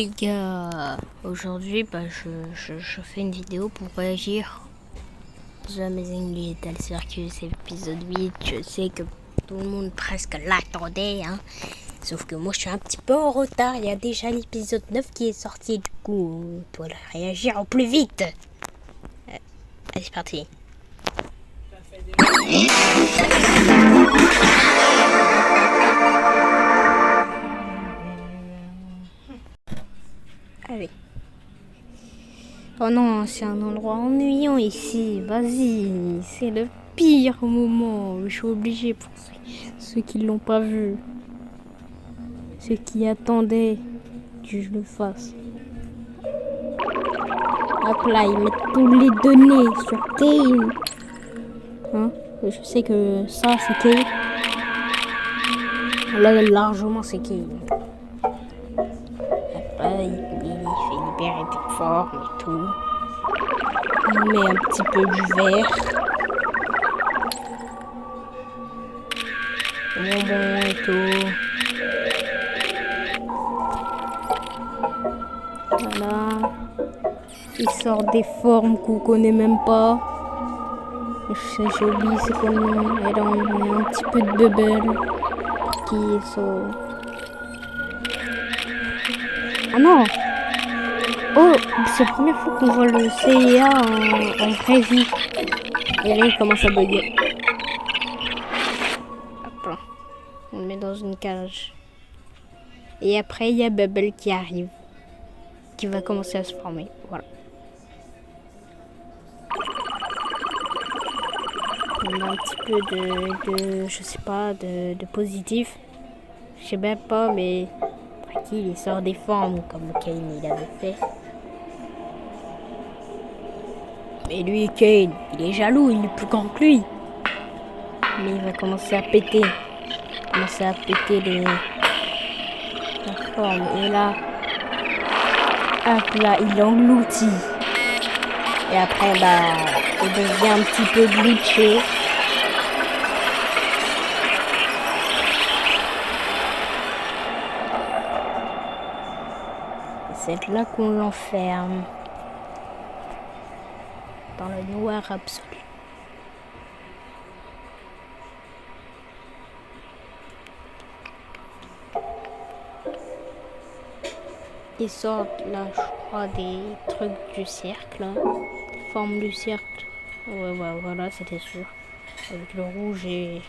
les gars, aujourd'hui je fais une vidéo pour réagir aux Amazing Little Circus épisode 8. Je sais que tout le monde presque l'attendait, hein. Sauf que moi je suis un petit peu en retard, il y a déjà l'épisode 9 qui est sorti, du coup on doit réagir au plus vite. Allez, c'est parti. Allez. Oh non, c'est un endroit ennuyant ici. Vas-y, c'est le pire moment. Je suis obligée pour ceux qui l'ont pas vu. Ceux qui attendaient que je le fasse. Hop là, ils mettent tous les données sur Kane. Hein? Je sais que ça, c'est Kane. Là, largement, c'est Kane. Après, il fait libérer des formes et tout. On met un petit peu du vert. Bonbon et tout. Voilà. Il sort des formes qu'on connaît même pas. J'ai oublié c'est quoi le nom. Et là, on met un petit peu de bubble. Qui sont... Ah non! Oh, c'est la première fois qu'on voit le CIA en vraie vie. Et là, il commence à bugger. Hop là. On le met dans une cage. Et après, il y a Bubble qui arrive. Qui va commencer à se former. Voilà. On a un petit peu de je sais pas, de positif. Je sais même pas, mais... Tranquille, il sort des formes comme Kane il avait fait. Mais lui, Kane, il est jaloux, il est plus grand que lui. Mais il va commencer à péter. Commencer à péter les formes. Et là, hop là, il engloutit. Et après, bah, il devient un petit peu glitché. C'est là qu'on l'enferme. Dans le noir absolu. Ils sortent là, je crois, des trucs du cercle. Des formes du cercle. Ouais, voilà, c'était sûr. Avec le rouge et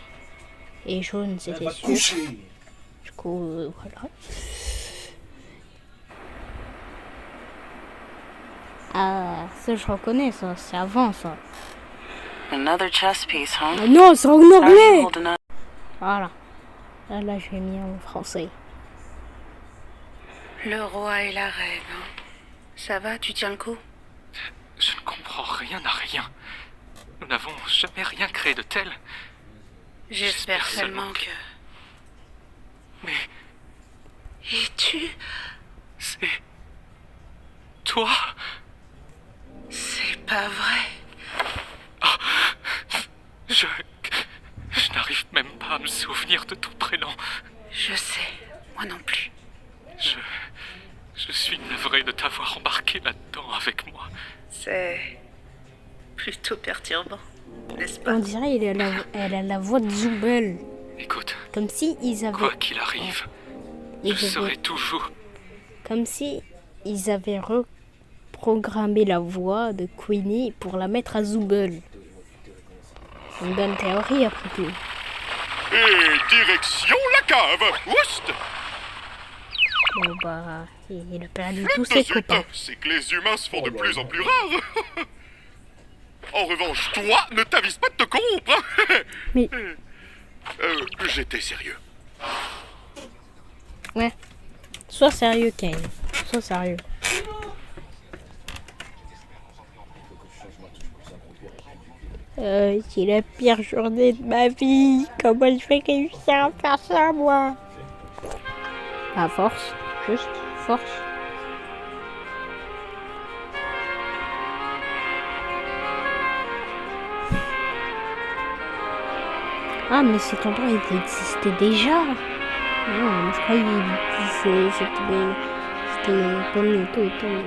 jaune, c'était sûr. Du coup, voilà. Ah, ça je reconnais, ça. C'est avant, ça. Another chess piece, huh? Ah non, c'est en anglais. Voilà. Là, je l'ai mis en français. Le roi et la reine. Ça va, tu tiens le coup? Je ne comprends rien à rien. Nous n'avons jamais rien créé de tel. J'espère seulement que... Mais Et tu... c'est... toi? C'est pas vrai. Ah, je n'arrive même pas à me souvenir de ton prénom. Je sais, moi non plus. Je suis navré de t'avoir embarqué là-dedans avec moi. C'est... plutôt perturbant, n'est-ce pas? On dirait elle a la voix de Zooble. Écoute, Comme si ils avaient... quoi qu'il arrive, je serai toujours... Comme si ils avaient reprogrammé la voix de Queenie pour la mettre à Zooble. Une bonne théorie après tout. Et direction la cave. Oust. Bon bah, il a perdu tous Le ses copains. c'est que les humains se font de plus en plus rares. En revanche, toi, ne t'avise pas de te corrompre. Hein. Mais... J'étais sérieux. Ouais. Sois sérieux, Kane. Sois sérieux. C'est la pire journée de ma vie. Comment je vais réussir à faire ça, moi? À force. Juste force. Ah, mais cet endroit, il existait déjà. Non, je croyais que c'était bonito y todo.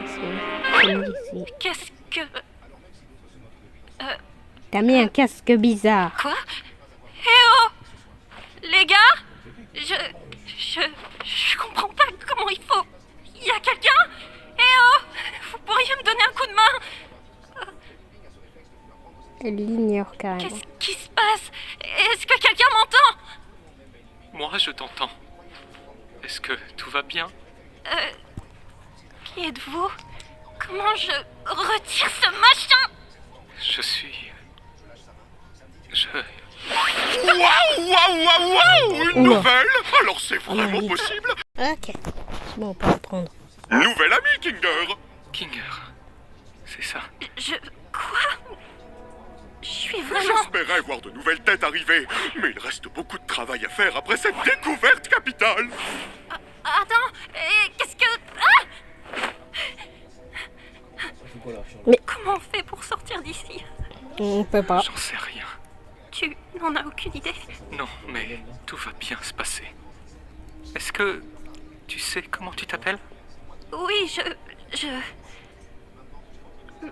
Sí. Qu'est-ce que... T'as mis un casque bizarre. Quoi? Eh oh! Les gars? Je comprends pas comment il faut... Il y a quelqu'un? Eh oh! Vous pourriez me donner un coup de main? Elle l'ignore carrément. Qu'est-ce qui se passe? Est-ce que quelqu'un m'entend? Moi, je t'entends. Est-ce que tout va bien? Qui êtes-vous? Comment je retire ce machin? Je suis... Waouh! Une Oula. nouvelle? Alors c'est vraiment oui. possible? Ok. C'est bon, on peut reprendre. Nouvel ami, Kinger! Kinger. C'est ça. Quoi? Je suis vraiment... J'espérais voir de nouvelles têtes arriver, mais il reste beaucoup de travail à faire après cette découverte capitale! Attends, qu'est-ce que... Ah! Mais- Comment on fait pour sortir d'ici? On peut pas. J'en sais rien. Tu n'en as aucune idée? Non, mais tout va bien se passer. Est-ce que tu sais comment tu t'appelles? Oui, je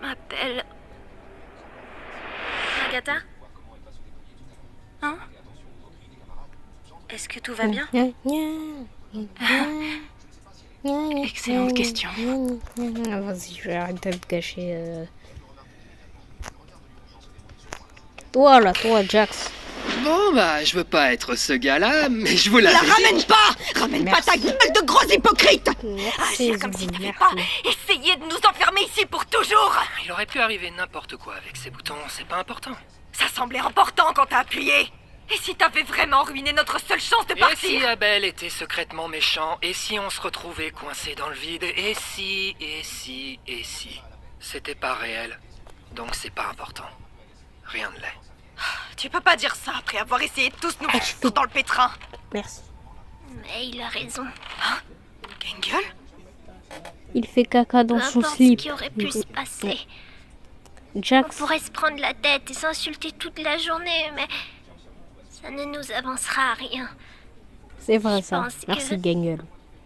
m'appelle... Agatha? Hein? Est-ce que tout va bien? Excellente question. Vas-y, je vais arrêter de me cacher. Voilà, toi, Jax. Bon, bah, je veux pas être ce gars-là, mais je vous l'avais dit. Ramène pas! Ramène pas ta gueule de gros hypocrite! Merci, Agir comme si tu merci. n'avais pas essayé de nous enfermer ici pour toujours! Il aurait pu arriver n'importe quoi avec ces boutons, c'est pas important. Ça semblait important quand t'as appuyé! Et si t'avais vraiment ruiné notre seule chance de Et partir? si Abel était secrètement méchant? Et si on se retrouvait coincé dans le vide? Et si... C'était pas réel, donc c'est pas important. Rien ne l'est. Tu peux pas dire ça après avoir essayé de tous nous foutre dans le pétrin! Merci. Mais il a raison. Gengel? Il fait caca dans son slip. qui aurait pu se passer. On Jax, pourrait se prendre la tête et s'insulter toute la journée, mais ça ne nous avancera à rien. c'est vrai je ça. pense que- Merci, Gengel.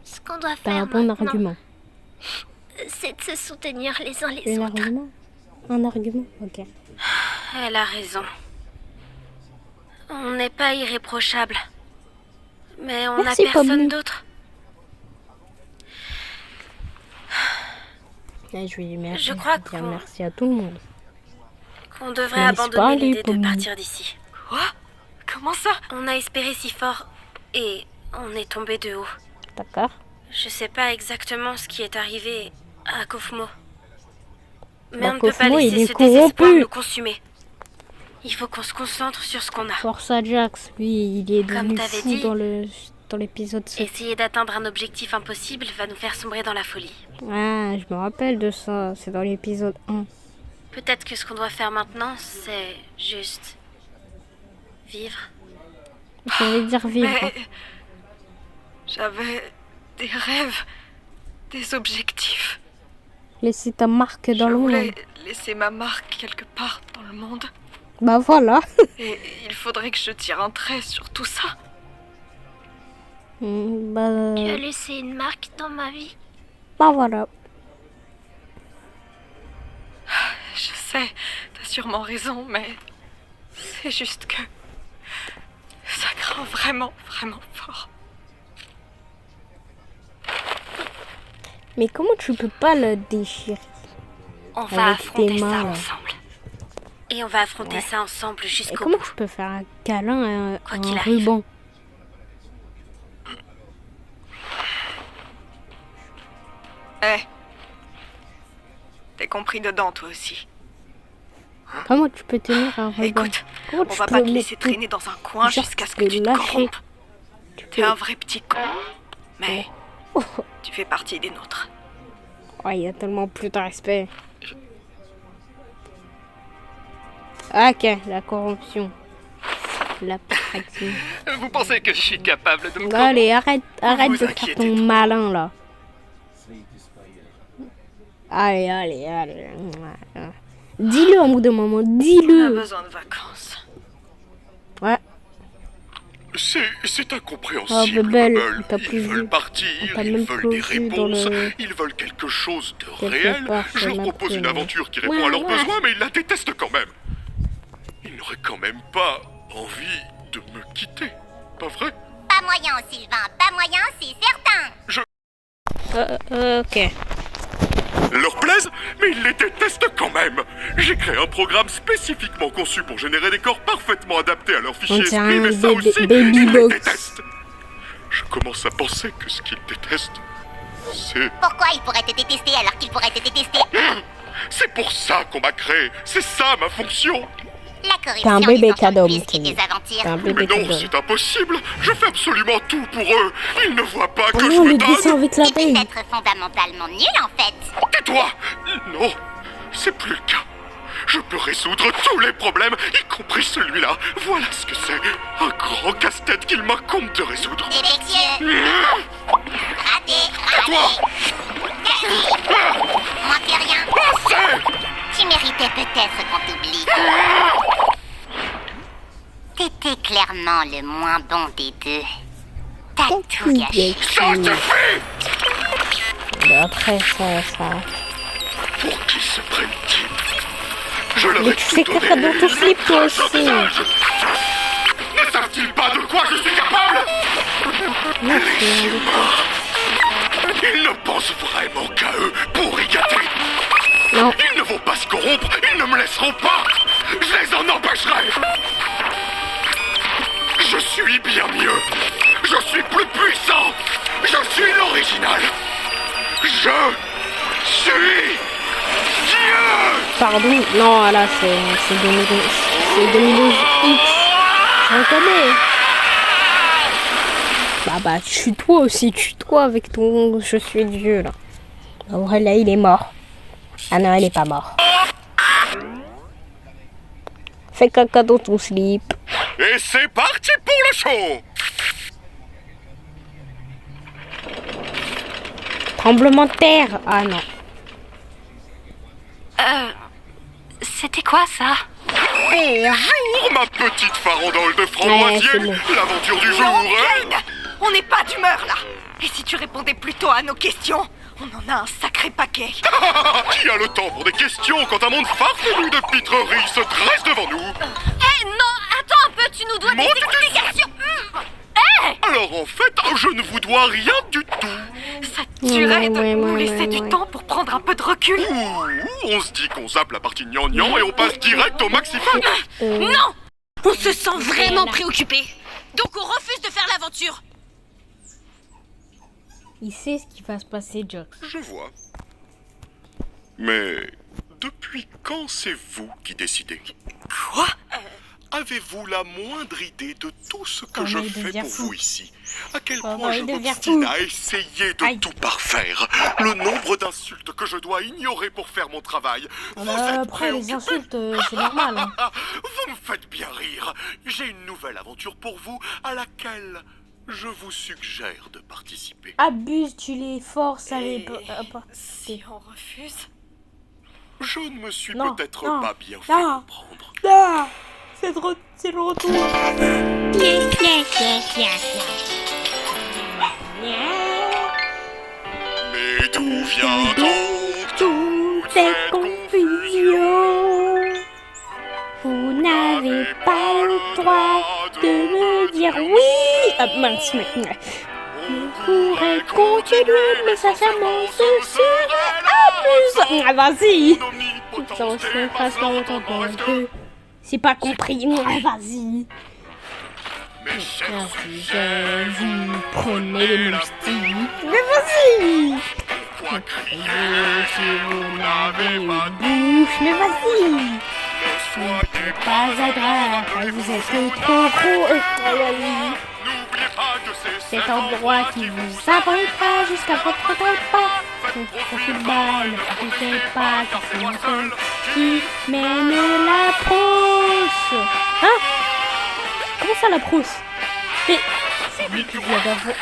Ce qu'on doit T'as faire un bon maintenant, argument. c'est de se soutenir les uns les Un autres. argument? Un argument? Ok. Elle a raison. On n'est pas irréprochable. Mais on n'a Merci, personne Pablo. d'autre. Là, je vais lui merci. Je crois dire qu'on- merci à tout le monde. Qu'on devrait Laisse abandonner parler, l'idée de Pablo. partir d'ici. Quoi? Comment ça? On a espéré si fort et on est tombé de haut. D'accord. Je sais pas exactement ce qui est arrivé à Kofmo. Mais Bah, on ne peut pas Kofmo, il laisser est ce désespoir corrompu. nous consumer. Il faut qu'on se concentre sur ce qu'on a. Force à Jax, lui, il est Comme devenu t'avais fou dit. dans l'épisode 7. Essayer d'atteindre un objectif impossible va nous faire sombrer dans la folie. Ah, je me rappelle de ça, c'est dans l'épisode 1. Peut-être que ce qu'on doit faire maintenant, c'est juste vivre. Ça veut dire vivre. Mais j'avais des rêves, des objectifs. Laisser ta marque dans le monde. laisser ma marque quelque part dans le monde. Bah voilà. Et il faudrait que je tire un trait sur tout ça. Bah Tu as laissé une marque dans ma vie. voilà. Je sais, t'as sûrement raison, mais c'est juste que ça craint vraiment, vraiment fort. Mais comment tu peux pas le déchirer? On va Avec affronter tes mains, ça là. ensemble. Et on va affronter Ouais. ça ensemble Et jusqu'au comment bout. tu peux faire un câlin à Quoi un qu'il arrive. ruban? Eh, t'es compris dedans toi aussi. Comment tu peux tenir un ruban? Écoute, Comment on tu va peux pas te mettre laisser tout- traîner dans un coin Genre, jusqu'à ce tu que peux tu te lâcher. corrompes. Tu T'es peux- un vrai petit con. Mais Oh, tu fais partie des nôtres. il y a tellement plus de respect. Ok, la corruption. La perfection. Vous pensez que je suis capable de me Allez, arrête vous de faire inquiétez ton trop. malin là. Allez. Dis-le au bout d'un moment, On a dis-le. besoin de vacances. Ouais. C'est incompréhensible, Oh, Bubble, Bubble. t'as plus Ils veulent vu. partir, On t'a ils même veulent plus des vu dans réponses, le- ils veulent quelque chose de Quelque réel. part, Je c'est leur ma propose une prime. aventure qui répond Ouais, à leurs ouais. besoins, mais ils la détestent quand même. Ils n'auraient quand même pas envie de me quitter, pas vrai? Pas moyen, Sylvain, pas moyen, c'est certain. Ok. Leur plaisent, mais ils les détestent quand même. J'ai créé un programme spécifiquement conçu pour générer des corps parfaitement adaptés à leur fichier On dirait esprit, un mais ça baby- aussi, baby ils les box. détestent. Je commence à penser que ce qu'ils détestent, c'est... Pourquoi il pourrait te détester alors qu'il pourrait te détester? C'est pour ça qu'on m'a créé. C'est ça ma fonction. La T'es corruption, un bébé les enfants cadeau, de plus et Mickey. des aventures. T'es un Mais bébé non, cadeau. c'est impossible. Je fais absolument tout pour eux. Ils ne voient pas Oh que je non, me le dessin donne. avec la C'est baie. peut-être fondamentalement nul en fait. Tais-toi. Non, c'est plus le cas. Je peux résoudre tous les problèmes, y compris celui-là. Voilà ce que c'est. Un grand casse-tête qu'il m'incombe de résoudre. Défectueux. Raté, Tais-toi. moins que rien. Assez. Tu méritais peut-être qu'on t'oublie. T'étais clairement le moins bon des deux. T'as tout gâché. Ça suffit. Mais après, ça... Pour qui se prennent-ils? Je leur Mais ai tu tout fais donné. caca dans ton Ils slip, me toi crachent au aussi. visage. Ne savent-ils pas de quoi je suis capable? Non, c'est... Ils ne pensent vraiment qu'à eux pour y gâter. Non. Ils ne vont pas se corrompre, ils ne me laisseront pas. Je les en empêcherai. Je suis bien mieux. Je suis plus puissant. Je suis l'original. Je suis Dieu. Pardon, non, là, c'est 2012. C'est 2012 X. Je reconnais. Bah, tue-toi aussi, tue-toi avec ton je suis Dieu, là. En vrai, là, il est mort. Ah non, il est pas mort. Fais caca dans ton slip. Et c'est parti pour le show. Tremblement de terre. Ah non. C'était quoi ça? Bonjour, ma petite farandole de framboisier. Ouais, c'est bon. L'aventure du jour, Non, hein? Kane, on n'est pas d'humeur là. Et si tu répondais plutôt à nos questions, on en a un sacré paquet. Qui a le temps pour des questions quand un monde farfelu de pitreries se dresse devant nous? Eh non, attends un peu, tu nous dois des Monte tes- explications. Alors en fait, je ne vous dois rien du tout. Ça te tuerait de Ouais, nous ouais, laisser ouais, du ouais. temps pour prendre un peu de recul. Ouh, on se dit qu'on zappe la partie gnangnan et on passe direct au maxifan. Non, on se sent vraiment préoccupé. Donc on refuse de faire l'aventure. Il sait ce qui va se passer, Jox. Je vois. Mais depuis quand c'est vous qui décidez? Quoi? Avez-vous la moindre idée de tout ce que Oh je non, il fais devient pour fou. vous ici? À quel Oh point non, je il devient m'obstine fou. à essayer de Aïe. tout parfaire? Le nombre d'insultes que je dois ignorer pour faire mon travail. Vous êtes Après, les préoccupé? insultes, c'est normal. Hein. Vous me faites bien rire. J'ai une nouvelle aventure pour vous à laquelle je vous suggère de participer. Abuse, tu les forces à les... Si on refuse? Je ne me suis Non, peut-être non, pas bien fait non. comprendre. Ah, c'est le retour. Mais d'où vient donc toute Cette cette confusion. Vous n'avez pas le droit de me dire oui. Ah mince, mais... On pourrait continuer, mais sincèrement, ce serait amusant. Ah, vas-y. Putain, je passe pas autant pour un peu. C'est pas compris. Ah, vas-y. Mes chers Je vous prenez les moustiques. Mais vas-y. pourquoi crier Si vous n'avez n'avez pas pas de bouche, mais vas-y. Ne soyez Pas agréable, vous êtes trop gros. N'oubliez pas que c'est Cet endroit qui vous abritera jusqu'à votre repas. Profil balle, n'arrêtez pas, car c'est moi seul qui mène la prousse. Hein? Comment ça la prousse? Mais c'est un mot que je viens d'inventer.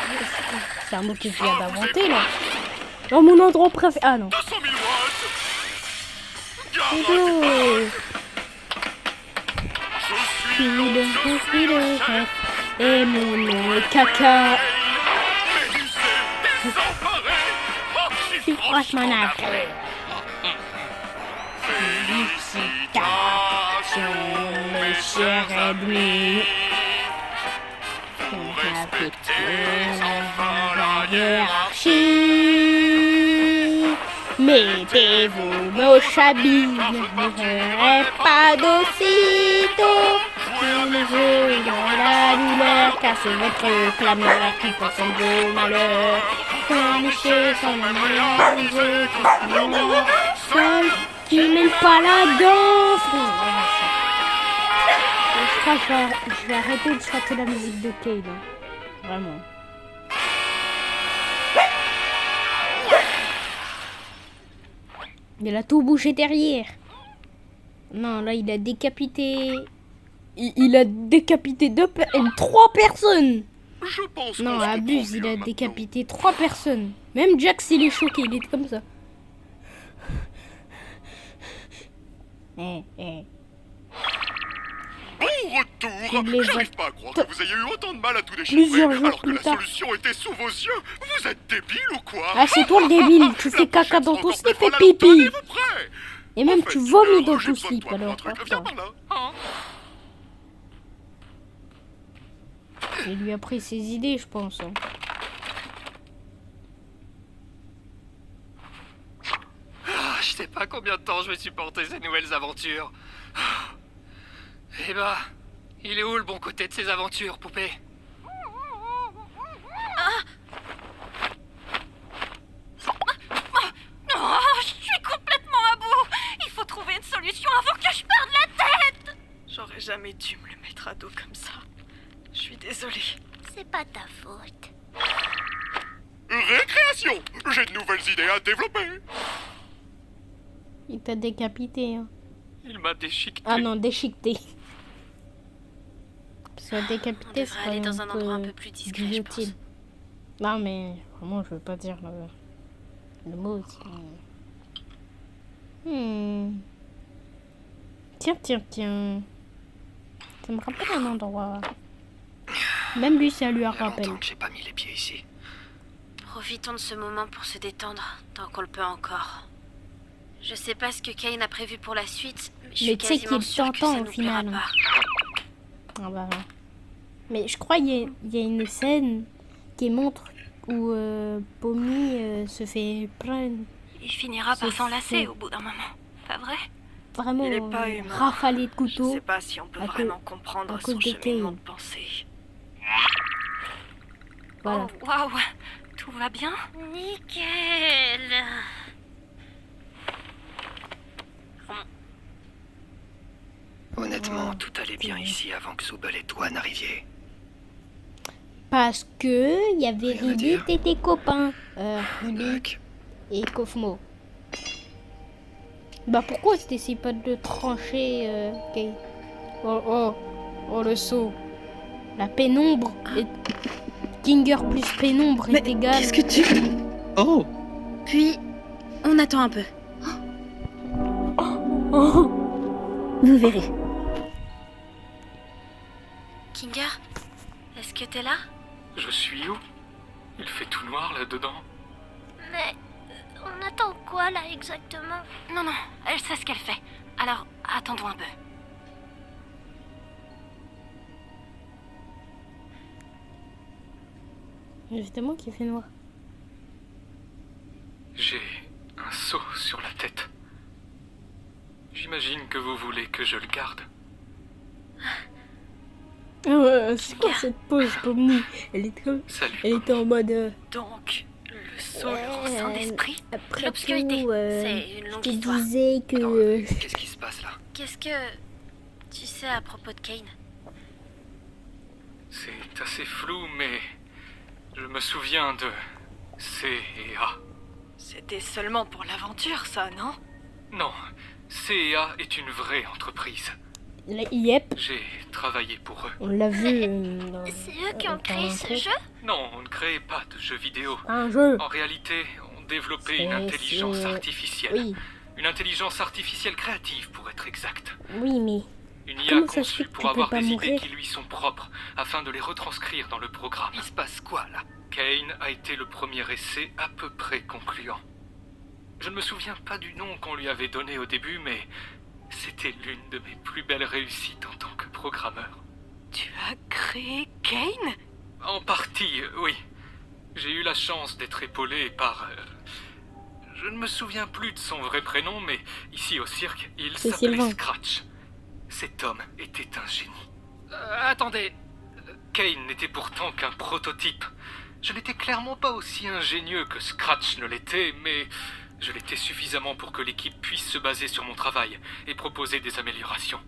C'est un mot que je viens d'inventer là. Dans mon endroit préféré. Ah non. 200 000 watts. Idiot. Je suis Je suis le chef. Et mon nom est caca. Je suis franchement navré. Félicitations, mes chers ennemis. Vous avez tué la hiérarchie. Mettez-vous nos chablis, ne ferez pas d'aussitôt. Le jeu de la douleur, car c'est votre clameur qui possède vos malheurs. Cornichez sans la main, seul qui mêle pas la danse. Je crois que je vais arrêter de chanter la musique de Kane. Vraiment. Il a tout bouché derrière. Non, là, il a décapité... Il a décapité 3 personnes. Je pense Non, qu'on se abuse, comprend il mieux a maintenant. décapité 3 personnes. Même Jax, il est choqué, il est comme ça. Bon retour. Il les J'arrive a pas à croire que vous ayez eu autant de mal à tout Plusieurs déchiffrer, jours alors que plus la tard. solution était sous vos yeux. Vous êtes débile ou quoi? Ah, c'est toi le débile. Tu fais caca dans ton slip et pipi. Tenez-vous prêts. Et même En fait, tu vomis dans j'ai ton besoin de slip, toi pour alors. un truc. par Viens ça. par là. Hein. Il lui a pris ses idées, je pense. Hein. Je sais pas combien de temps je vais supporter ces nouvelles aventures. Eh ben, il est où le bon côté de ces aventures, poupée? Oh, je suis complètement à bout. Il faut trouver une solution avant que je perde la tête. J'aurais jamais dû me le mettre à dos comme ça. Je suis désolée. C'est pas ta faute. Récréation. J'ai de nouvelles idées à développer. Il t'a décapité. Hein. Il m'a déchiqueté. Ah non, déchiqueté. Parce que décapité, On c'est devrait pas aller dans un endroit un peu plus discret, je pense. guillotine. Non, mais vraiment, je veux pas dire le mot. Tiens. Ça me rappelle un endroit. Même lui, ça lui a Il y a rappelé. longtemps que j'ai pas mis les pieds ici. Profitons de ce moment pour se détendre, tant qu'on le peut encore. Je sais pas ce que Kane a prévu pour la suite, mais je Mais suis tu sais quasiment qu'il sûre que t'entend ça au nous plaira final. pas. Ah bah. Mais je crois qu'il y a une scène qui montre où Pommy se fait prendre. Il finira par C'est s'enlacer fait. au bout d'un moment. Pas vrai? Vraiment Il est pas humain. rafalé de Je couteau. sais pas si on peut à cause- vraiment comprendre à cause son de cheminement Kane. de pensée. Voilà. Oh, waouh! Tout va bien? Nickel. Honnêtement, tout allait bien ici avant que Zubel et toi n'arriviez. Parce que il y avait Rien à Ridit dire. et tes copains. Ridit Black. et Kofmo. Bah pourquoi t'essayes pas de le trancher, Kane? Oh le saut. La pénombre est... Kinger plus pénombre est égal. Qu'est-ce que tu... Oh. Puis, on attend un peu. Oh. Vous verrez. Kinger, est-ce que t'es là? Je suis où? Il fait tout noir là-dedans. Mais on attend quoi là exactement? Non, elle sait ce qu'elle fait. Alors, attendons un peu. Justement qui fait noir. J'ai un seau sur la tête. J'imagine que vous voulez que je le garde. C'est quoi cette pose, Pommy? Elle Salut. était en mode... Donc, le saut, le ressent d'esprit. Après L'obscurité, tout, c'est une je longue te histoire. disais que... Attends, qu'est-ce qui se passe là? Qu'est-ce que tu sais à propos de Kane? C'est assez flou, mais je me souviens de C et A. C'était seulement pour l'aventure, ça, non? Non, C et A est une vraie entreprise. Yep, J'ai travaillé pour eux. on l'a vu dans... C'est eux qui ont dans créé l'intro. ce jeu? Non, on ne créait pas de jeux vidéo. Un jeu. En réalité, on développait une C'est- intelligence c'est- artificielle. Oui, Une intelligence artificielle créative, pour être exact. oui, mais... Une IA Comment ça se fait conçue que pour tu peux avoir pas des idées mourir? qui lui sont propres, afin de les retranscrire dans le programme. Il se passe quoi, là? Kane a été le premier essai à peu près concluant. Je ne me souviens pas du nom qu'on lui avait donné au début, mais c'était l'une de mes plus belles réussites en tant que programmeur. Tu as créé Kane? En partie, oui. J'ai eu la chance d'être épaulé par... je ne me souviens plus de son vrai prénom, mais ici au cirque, il C'est s'appelait Sylvain. Scratch. Cet homme était un génie. Attendez. Kane n'était pourtant qu'un prototype. Je n'étais clairement pas aussi ingénieux que Scratch ne l'était, mais je l'étais suffisamment pour que l'équipe puisse se baser sur mon travail et proposer des améliorations.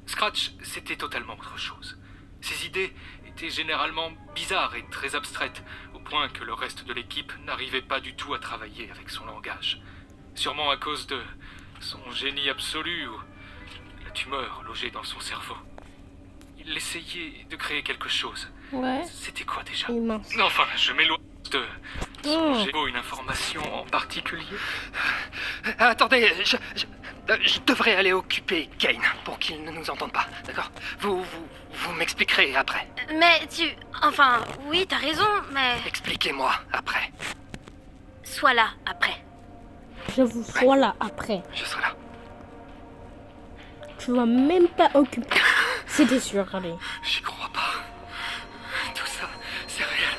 Scratch, c'était totalement autre chose. Ses idées étaient généralement bizarres et très abstraites, au point que le reste de l'équipe n'arrivait pas du tout à travailler avec son langage. Sûrement à cause de son génie absolu ou la tumeur logée dans son cerveau. Il essayait de créer quelque chose. Ouais. C'était quoi déjà? Immense. Enfin, je m'éloigne de son Oh. génie. Une information en particulier? Attendez, je devrais aller occuper Kane pour qu'il ne nous entende pas, d'accord? Vous m'expliquerez après. Mais Enfin, oui, t'as raison, mais... Expliquez-moi après. Sois là, après. Je vous sois là après. Je serai là. Tu vas même pas occuper. C'était sûr, allez. J'y crois pas. Tout ça, c'est réel.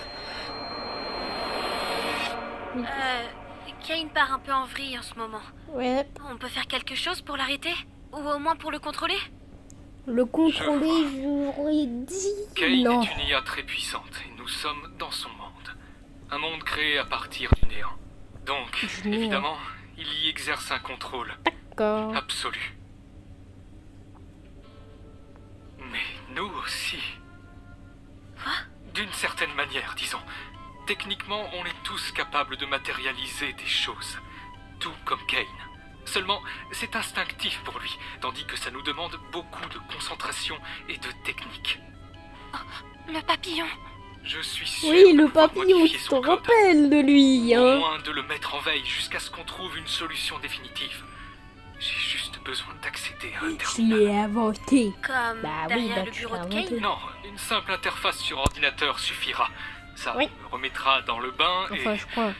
Kane part un peu en vrille en ce moment. Ouais. On peut faire quelque chose pour l'arrêter? Ou au moins pour le contrôler? Le contrôler, j'aurais dit. Kane Non. est une IA très puissante et nous sommes dans son monde. Un monde créé à partir du néant. Donc, Du néant. évidemment, il y exerce un contrôle D'accord. absolu. Mais nous aussi. Quoi? D'une certaine manière, disons. Techniquement, on est tous capables de matérialiser des choses. Tout comme Kane. Seulement, c'est instinctif pour lui, tandis que ça nous demande beaucoup de concentration et de technique. Le papillon. Je suis sûr Oui, que le pouvoir papillon, modifier tu te son code, rappelles de lui, au hein. moins de le mettre en veille jusqu'à ce qu'on trouve une solution définitive. J'ai juste besoin d'accéder à un Je terminal. l'ai inventé. Comme Bah oui, derrière bah le tu bureau l'as de inventé. Kane? Non, une simple interface sur ordinateur suffira. Ça Oui. me remettra dans le bain Enfin, et je crois.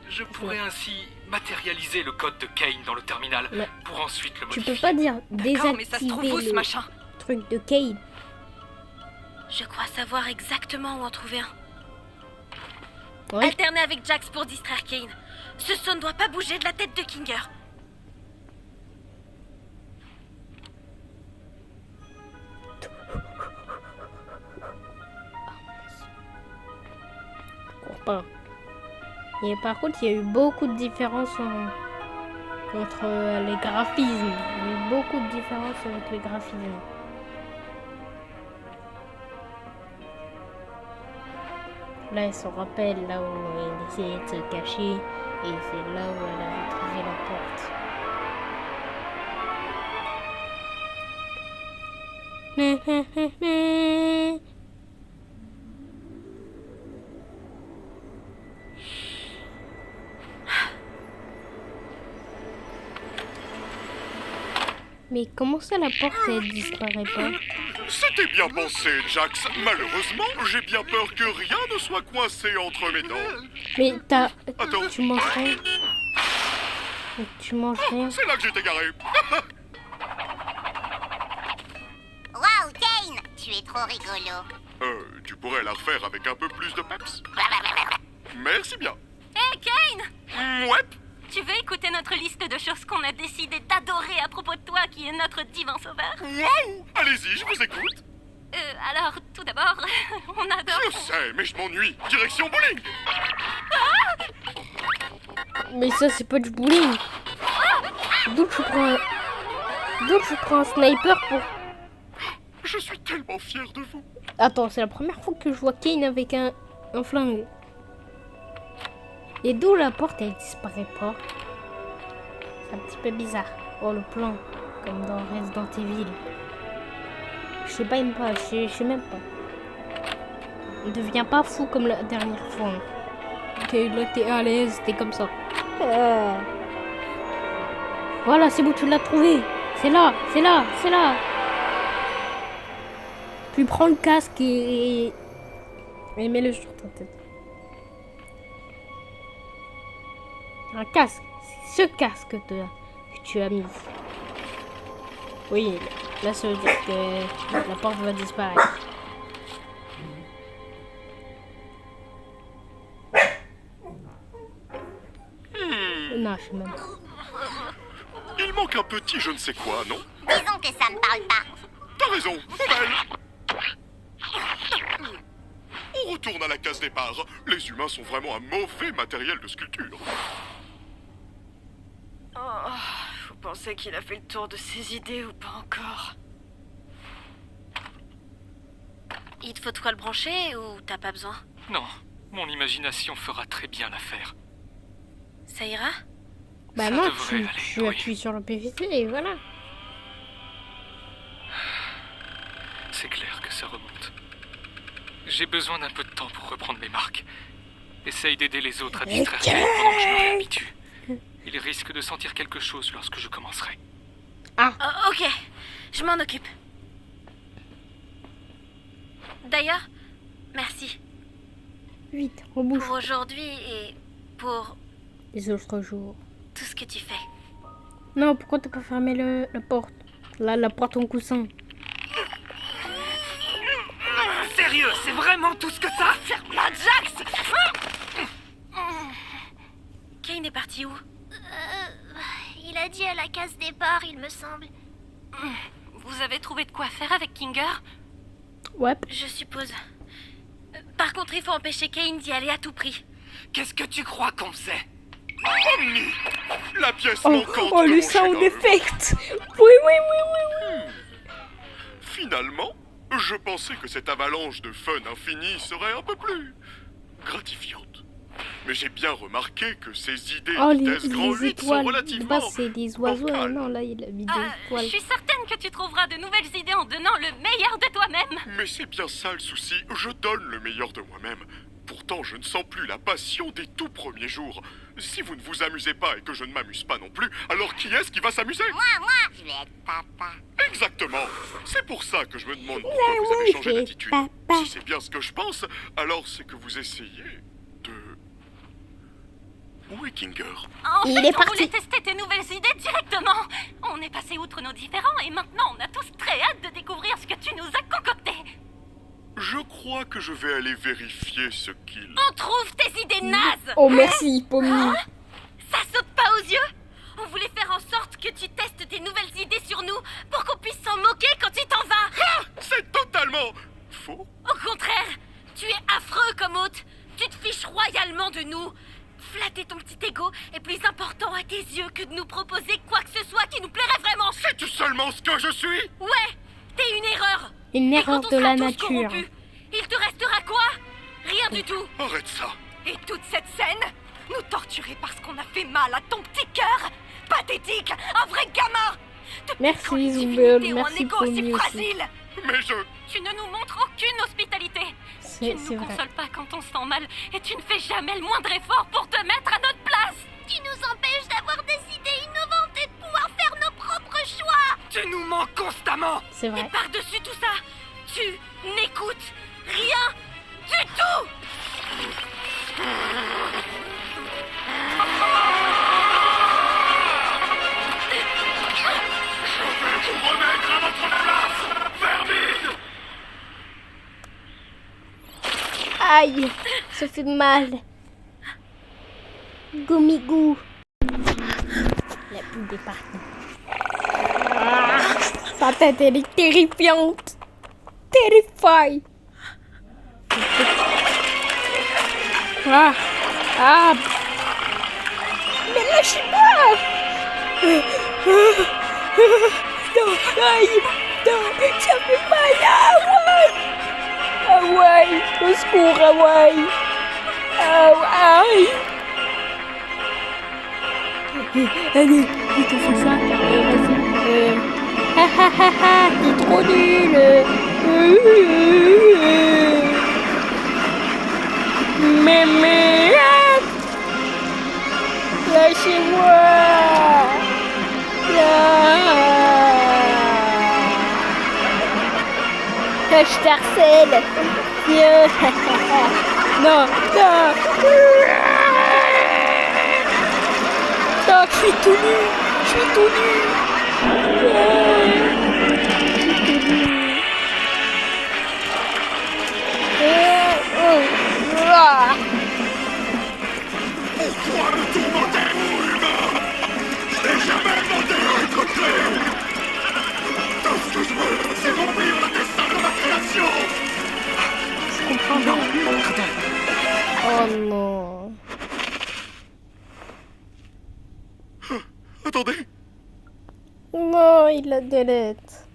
je pourrai ainsi matérialiser le code de Kane dans le terminal Mais pour ensuite le Tu modifier. peux pas dire D'accord, mais ça se trouve désactiver où ce le machin? truc de Kane. Je crois savoir exactement où en trouver un. Ouais. Alterner avec Jax pour distraire Kane. Ce son ne doit pas bouger de la tête de Kinger. Je crois pas. Et par contre, il y a eu beaucoup de différences entre les graphismes. Il y a eu beaucoup de différences avec les graphismes. Là, elle se rappelle là où elle essayait de se cacher. Et c'est là où elle avait trouvé la porte. Mais comment ça, la porte, elle disparaît pas? C'était bien pensé, Jax. Malheureusement, j'ai bien peur que rien ne soit coincé entre mes dents. Mais Attends. tu manges rien. Mais tu manges rien. C'est là que j'étais garé. Waouh, Kane, tu es trop rigolo. Tu pourrais la refaire avec un peu plus de peps. Merci bien. Hé, Kane! Ouais. Tu veux écouter notre liste de choses qu'on a décidé d'adorer à propos de toi, qui est notre divin sauveur? Waouh. Allez-y, je vous écoute. Alors, tout d'abord, on adore... Je sais, mais je m'ennuie. Direction bowling. Mais ça, c'est pas du bowling. Donc je prends un sniper pour... Je suis tellement fier de vous. Attends, c'est la première fois que je vois Kane avec un flingue. Et d'où la porte, elle disparaît pas. C'est un petit peu bizarre. Oh, le plan, comme dans Resident Evil. Je sais pas même pas, je sais même pas. Ne deviens pas fou comme la dernière fois. Hein. Ok, là t'es à l'aise, t'es comme ça. Voilà, c'est bon, tu l'as trouvé. C'est là, c'est là, c'est là. Puis prends le casque et mets-le sur ta tête. Un casque. C'est ce casque que tu as mis. Oui, là ça veut dire que la porte va disparaître. Non, je sais même pas. Il manque un petit je ne sais quoi, non? Disons que ça me parle pas. T'as raison, poubelle. On retourne à la case départ. Les humains sont vraiment un mauvais matériel de sculpture. Oh, vous pensez qu'il a fait le tour de ses idées ou pas encore? Il te faut de quoi le brancher ou t'as pas besoin? Non, mon imagination fera très bien l'affaire. Ça ira? Bah Ça non, devrait aller, tu oui. appuies sur le PVC et voilà. C'est clair que ça remonte. J'ai besoin d'un peu de temps pour reprendre mes marques. Essaye d'aider les autres à distraire Kane pendant que je me réhabitue. Il risque de sentir quelque chose lorsque je commencerai. Oh, ok, je m'en occupe. D'ailleurs, merci. Vite, rebouche. Pour aujourd'hui et pour Les autres jours. tout ce que tu fais. Non, pourquoi t'as pas fermé la porte? Là, la porte en coussin. Sérieux, c'est vraiment tout ce que t'as? Ferme-la, Jax! Kane est parti où? Il a dit à la case départ, il me semble. Vous avez trouvé de quoi faire avec Kinger? Ouais. Je suppose. Par contre, il faut empêcher Kane d'y aller à tout prix. Qu'est-ce que tu crois qu'on faisait? Omni, la pièce Oh, manquante oh de le mon sound chef-d'œuvre. effect. Oui. Finalement, je pensais que cette avalanche de fun infini serait un peu plus gratifiante. Mais j'ai bien remarqué que ces idées Oh, à les vitesse grand 8 sont étoiles. De relativement base, c'est des oiseaux. bancales. Non, là, il a mis des Je étoiles. suis certaine que tu trouveras de nouvelles idées en donnant le meilleur de toi-même. Mais c'est bien ça le souci, je donne le meilleur de moi-même. Pourtant, je ne sens plus la passion des tout premiers jours. Si vous ne vous amusez pas et que je ne m'amuse pas non plus, alors qui est-ce qui va s'amuser? Moi, je vais être papa. Exactement. C'est pour ça que je me demande pourquoi vous avez changé d'attitude. Si c'est bien ce que je pense, alors c'est que vous essayez de... Où est Kinger? En Il fait, est on parti. voulait tester tes nouvelles idées directement. On est passé outre nos différends et maintenant on a tous très hâte de découvrir ce que tu nous as concocté. Je crois que je vais aller vérifier ce qu'il... On trouve tes idées nazes. Oh, merci, Pommy. Ça saute pas aux yeux. On voulait faire en sorte que tu testes tes nouvelles idées sur nous pour qu'on puisse s'en moquer quand tu t'en vas. C'est totalement faux. Au contraire, tu es affreux comme hôte. Tu te fiches royalement de nous. Flatter ton petit ego est plus important à tes yeux que de nous proposer quoi que ce soit qui nous plairait vraiment. Sais-tu seulement ce que je suis? Ouais, t'es une erreur. Une Et erreur quand on de sera la tous nature. corrompus, il te restera quoi? Rien du tout. Arrête ça. Et toute cette scène, nous torturer parce qu'on a fait mal à ton petit cœur? Pathétique, un vrai gamin! Depuis Merci, quand les Isabelle, divinités ont un merci, égo Pommy si aussi. fragile? Mais je... Tu ne nous montres aucune hospitalité. Tu C'est ne nous vrai. consoles pas quand on se sent mal et tu ne fais jamais le moindre effort pour te mettre à notre place. Tu nous empêches d'avoir des idées innovantes et de pouvoir faire nos propres choix. Tu nous manques constamment. C'est Et vrai. par-dessus tout ça, tu n'écoutes rien du tout. Remettre à votre place, vermine! Aïe, ça fait mal. Goumigou. La pub est partie. Ah, sa tête, elle est terrifiante. Terrify. Ah. Mais lâchez-moi. Non, aïe. Non, ça fait mal. Ah ouais, au secours, ah ouais. Ah ouais. Allez, vite, on fait ça. Vas-y. T'es trop nul. Mais merde. Lâchez-moi. Ah. Viens, je t'harcèle. Viens. Non, non. Non, je suis tout nu. Je suis tout nu. Toi, le tourmentaire humain! Je n'ai jamais demandé à être créé! Tout ce que je veux, c'est remplir le dessin de ma création! Je comprends, non, Kratel. Oh non. Attendez! Non, il la délète.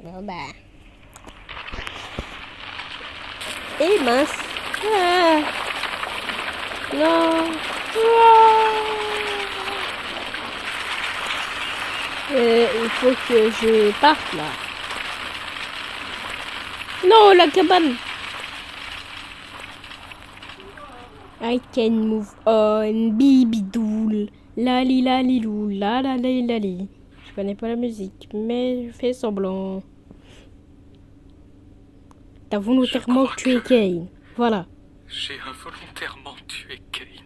Bon bah. Et mince. Ah. Non. Il faut que je parte là. Non, la cabane. I can move on, bibidoule. Lali lali lou, la la la lali. Je connais pas la musique, mais je fais semblant. T'as volontairement tué Kane. Voilà. J'ai involontairement tué Kane.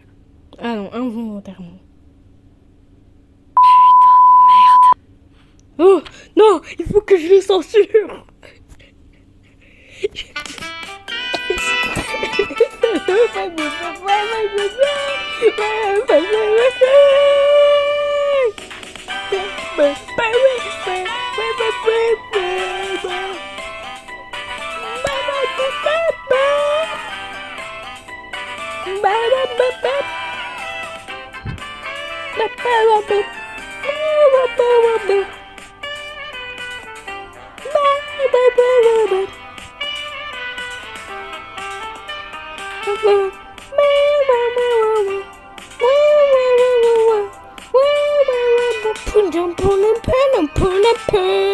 Ah non, involontairement. Putain de merde. Oh non, il faut que je le censure. Put